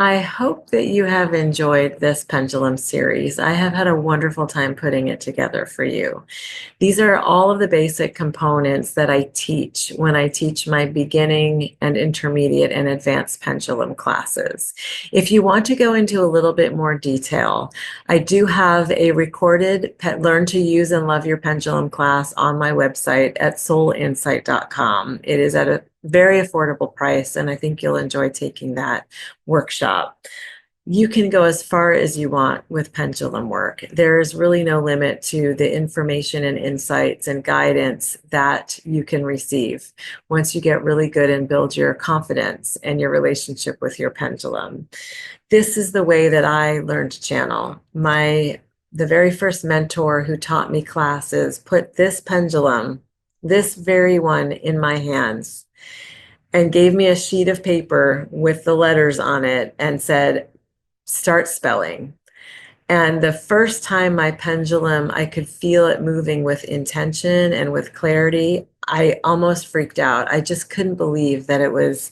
I hope that you have enjoyed this pendulum series. I have had a wonderful time putting it together for you. These are all of the basic components that I teach when I teach my beginning and intermediate and advanced pendulum classes. If you want to go into a little bit more detail, I do have a recorded Learn to Use and Love Your Pendulum class on my website at soulinsight.com. It is at a very affordable price, and I think you'll enjoy taking that workshop. You can go as far as you want with pendulum work. There's really no limit to the information and insights and guidance that you can receive once you get really good and build your confidence and your relationship with your pendulum. This is the way that I learned to channel. The very first mentor who taught me classes put this pendulum, this very one, in my hands and gave me a sheet of paper with the letters on it and said, start spelling. And the first time my pendulum, I could feel it moving with intention and with clarity, I almost freaked out. I just couldn't believe that it was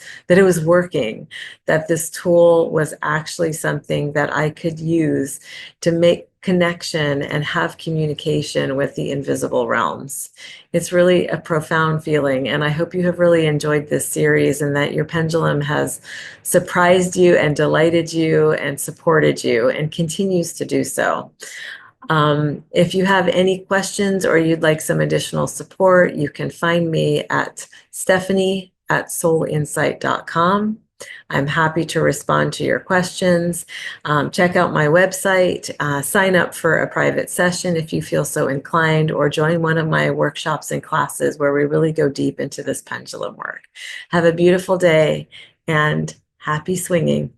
working, that this tool was actually something that I could use to make connection and have communication with the invisible realms. It's really a profound feeling, and I hope you have really enjoyed this series and that your pendulum has surprised you and delighted you and supported you and continues to do so. If you have any questions or you'd like some additional support, you can find me at Stephanie@soulinsight.com. I'm happy to respond to your questions. Check out my website, sign up for a private session if you feel so inclined, or join one of my workshops and classes where we really go deep into this pendulum work. Have a beautiful day and happy swinging.